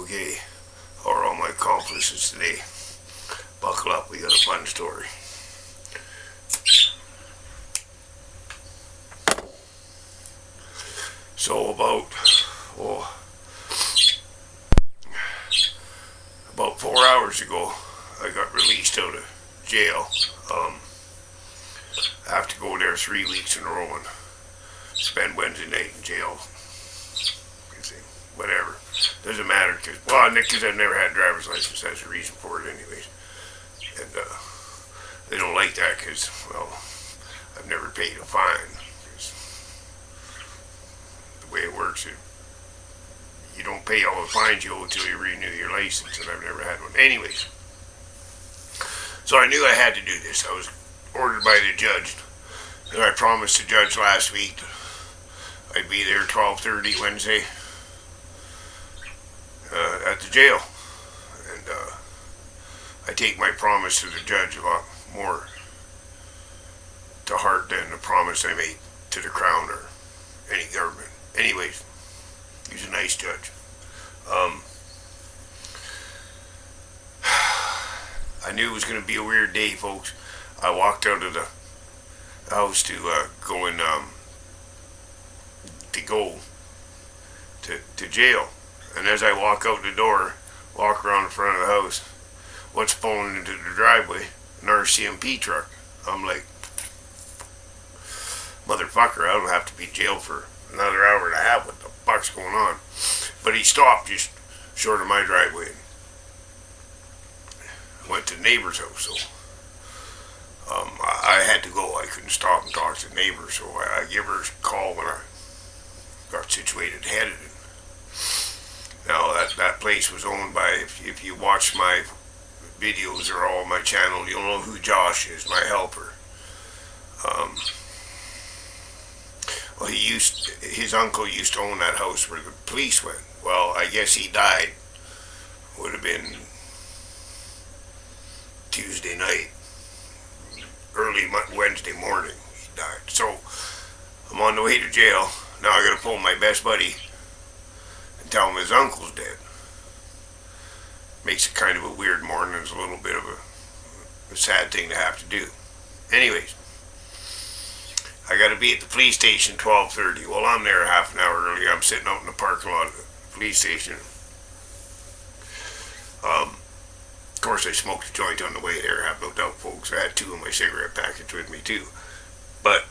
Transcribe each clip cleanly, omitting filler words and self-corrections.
Okay, how are all my accomplices today? Buckle up, we got a fun story. So oh, about 4 hours ago, I got released out of jail. I have to go there 3 weeks in a row and spend Wednesday night in jail. Whatever. Doesn't matter because I've never had a driver's license. That's the reason for it anyways. And they don't like that because, well, I've never paid a fine. The way it works, you don't pay all the fines you owe until you renew your license, and I've never had one. Anyways, so I knew I had to do this. I was ordered by the judge, and I promised the judge last week I'd be there 12:30 Wednesday at the jail. And I take my promise to the judge a lot more to heart than the promise I made to the Crown or any government. Anyways, he's a nice judge. I knew it was going to be a weird day, folks. I walked out of the house to go to jail. And as I walk out the door, walk around the front of the house, what's pulling into the driveway? An RCMP truck. I'm like, motherfucker, I don't have to be in jail for another hour and a half. What the fuck's going on? But he stopped just short of my driveway. I went to the neighbor's house, so I had to go. I couldn't stop and talk to the neighbor, so I give her a call when I got situated, headed. Now that place was owned by, if you watch my videos or all my channel, you'll know who Josh is, my helper. Well, his uncle used to own that house where the police went. Well, I guess he died. Would have been Tuesday night, early Wednesday morning. He died. So I'm on the way to jail. Now I gotta phone my best buddy and tell him his uncle's dead. Makes it kind of a weird morning. It's a little bit of a sad thing to have to do. Anyways, I got to be at the police station 12:30. Well, I'm there half an hour early. I'm sitting out in the parking lot of the police station. Of course, I smoked a joint on the way there. I have no doubt, folks. I had 2 of my cigarette packets with me too. But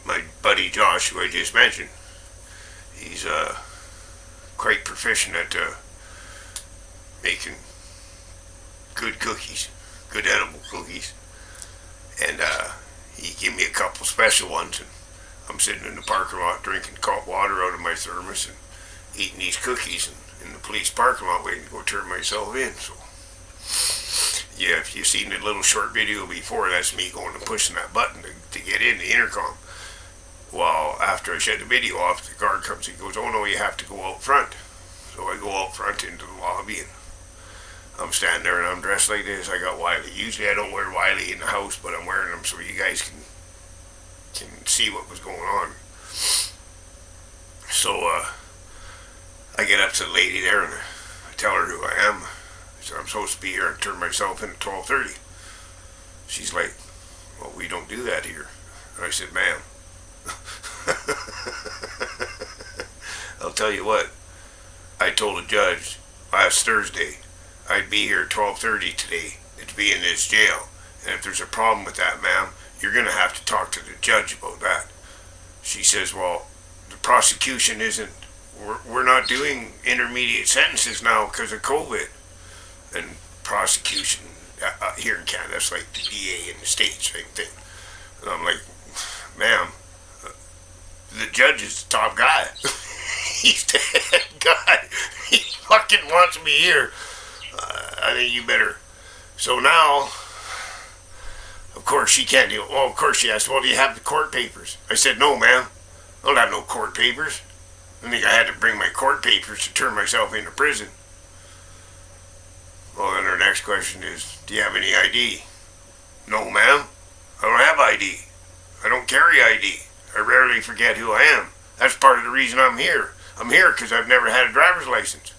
my buddy Josh, who I just mentioned, he's quite proficient at making good cookies, good edible cookies. And he gave me a couple special ones, and I'm sitting in the parking lot drinking cold water out of my thermos and eating these cookies in the police parking lot waiting to go turn myself in. So, yeah, if you've seen the little short video before, that's me going and pushing that button to get in the intercom. Well, after I shut the video off, the guard comes and goes, "Oh no, you have to go out front." So I go out front into the lobby, and I'm standing there and I'm dressed like this. I got Wiley. Usually I don't wear Wiley in the house, but I'm wearing them so you guys can see what was going on. So I get up to the lady there and I tell her who I am. I said, "I'm supposed to be here and turn myself in at 12:30. She's like, "Well, we don't do that here." And I said, "Ma'am, I'll tell you what, I told the judge last Thursday I'd be here at 12:30 today to be in this jail. And if there's a problem with that, ma'am, you're going to have to talk to the judge about that." She says, "Well, the prosecution isn't, we're not doing intermediate sentences now because of COVID." And prosecution here in Canada, that's like the DA in the States, same thing. And I'm like, "Ma'am, the judge is the top guy." He's the head guy. He fucking wants me here. I think you better. So now, of course, she can't do it. Well, of course she asked, "Well, do you have the court papers?" I said, "No, ma'am. I don't have no court papers." I think I had to bring my court papers to turn myself into prison. Well, then her next question is, "Do you have any ID?" "No, ma'am. I don't have ID. I don't carry ID. I rarely forget who I am. That's part of the reason I'm here. I'm here because I've never had a driver's license."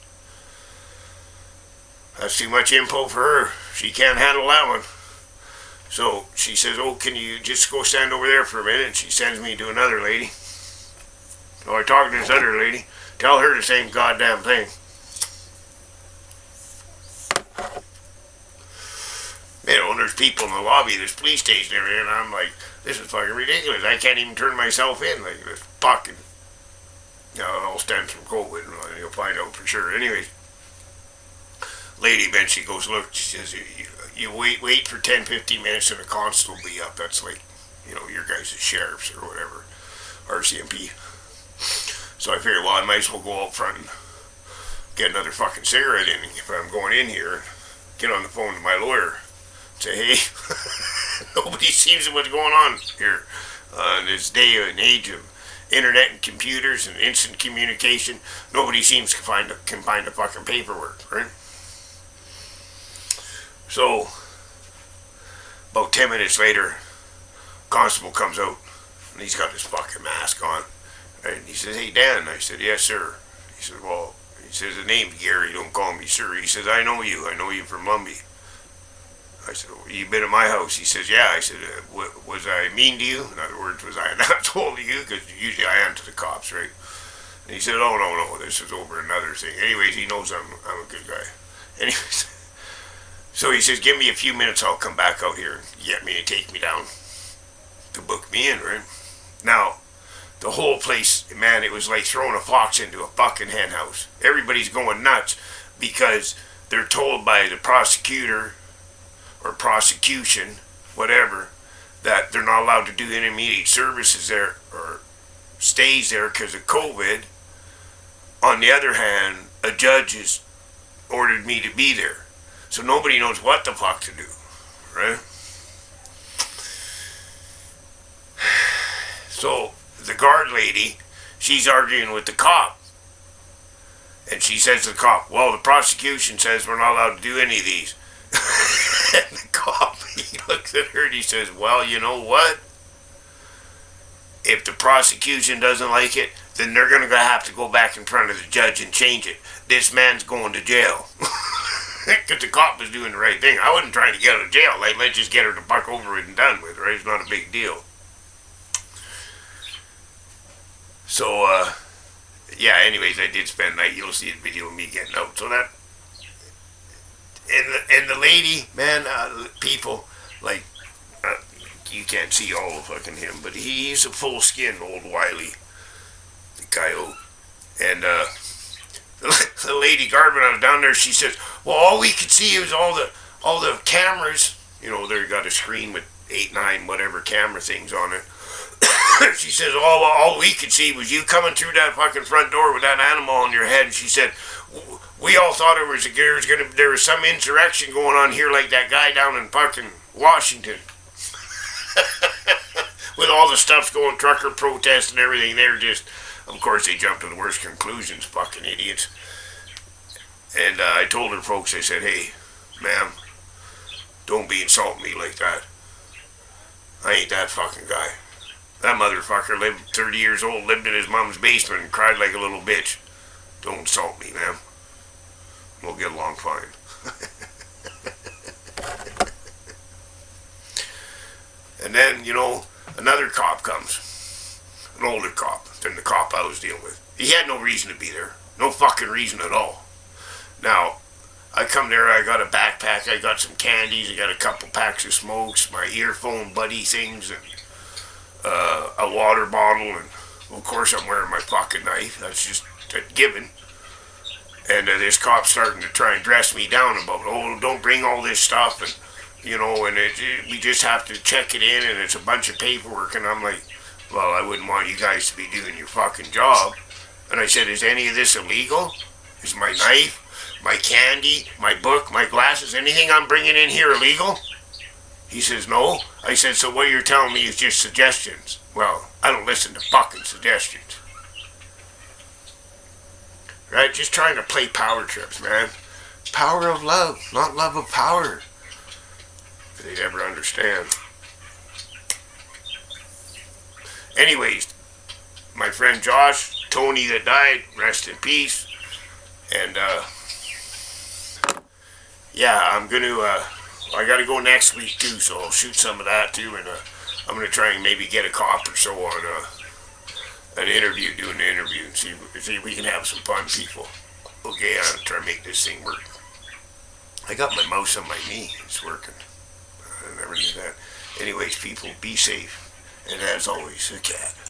That's too much info for her. She can't handle that one. So she says, oh, can you just go stand over there for a minute? And she sends me to another lady. So I talk to this other lady. Tell her the same goddamn thing. You know, and there's people in the lobby of this police station area, and I'm like, this is fucking ridiculous. I can't even turn myself in. Like, this fucking, you know, it all stems from COVID, and you'll find out for sure. Anyways, lady eventually goes, look, she says, you wait for 10-15 minutes and a constable will be up. That's like, you know, your guys' sheriffs or whatever, RCMP. So I figured, well, I might as well go out front and get another fucking cigarette in if I'm going in here. Get on the phone to my lawyer. Say, hey, nobody sees what's going on here. In this day and age of internet and computers and instant communication, nobody seems to can find the fucking paperwork, right? So, about 10 minutes later, constable comes out, and he's got this fucking mask on. And he says, hey, Dan. I said, yes, sir. He said, well, he says, the name's Gary, don't call me sir. He says, I know you from Lumby. I said, well, you been at my house? He says, yeah. I said, was I mean to you? In other words, was I not told to you? Because usually I am to the cops, right? And he said, oh, no, this is over another thing. Anyways, he knows I'm a good guy. Anyways, so he says, give me a few minutes, I'll come back out here and get me and take me down to book me in, right? Now, the whole place, man, it was like throwing a fox into a fucking hen house. Everybody's going nuts because they're told by the prosecutor or prosecution, whatever, that they're not allowed to do intermediate services there or stays there because of COVID. On the other hand, a judge has ordered me to be there. So nobody knows what the fuck to do, right? So the guard lady, she's arguing with the cop. And she says to the cop, well, the prosecution says we're not allowed to do any of these. And the cop, he looks at her and he says, well, you know what? If the prosecution doesn't like it, then they're going to have to go back in front of the judge and change it. This man's going to jail. Because the cop was doing the right thing. I wasn't trying to get her to jail. Like, let's just get her to fuck over it and done with, right? It's not a big deal. So, yeah, anyways, I did spend the night. You'll see the video of me getting out. So that, and the lady, man, people, like, you can't see all of fucking him, but he's a full-skinned old wily, the coyote. And, the lady guard, when I was down there, she says, well, all we could see was all the cameras. You know, they got a screen with 8, 9, whatever camera things on it. She says, all we could see was you coming through that fucking front door with that animal on your head. And she said, we all thought there was some insurrection going on here like that guy down in fucking Washington. With all the stuff going, trucker protests and everything. They're just, of course, they jumped to the worst conclusions, fucking idiots. And I told her folks, I said, hey, ma'am, don't be insulting me like that. I ain't that fucking guy. That motherfucker lived 30 years old, lived in his mom's basement and cried like a little bitch. Don't insult me, ma'am. We'll get along fine. And then, you know, another cop comes. An older cop than the cop I was dealing with. He had no reason to be there. No fucking reason at all. Now, I come there, I got a backpack, I got some candies, I got a couple packs of smokes, my earphone buddy things, and a water bottle, and of course I'm wearing my pocket knife. That's just a given. And this cop's starting to try and dress me down about, oh, don't bring all this stuff, and you know, and we just have to check it in, and it's a bunch of paperwork. And I'm like, well, I wouldn't want you guys to be doing your fucking job. And I said, is any of this illegal? Is my knife, my candy, my book, my glasses, anything I'm bringing in here illegal? He says, no. I said, so what you're telling me is just suggestions. Well, I don't listen to fucking suggestions. Right? Just trying to play power trips, man. Power of love, not love of power. If they'd ever understand. Anyways, my friend Josh, Tony that died, rest in peace. And yeah, I'm gonna. I gotta go next week too, so I'll shoot some of that too, and I'm gonna try and maybe get a cop or so on an interview, doing an interview, and see if we can have some fun, people. Okay, I'm trying to make this thing work. I got my mouse on my knee. It's working. I never knew that. Anyways, people, be safe. And as always, a cat.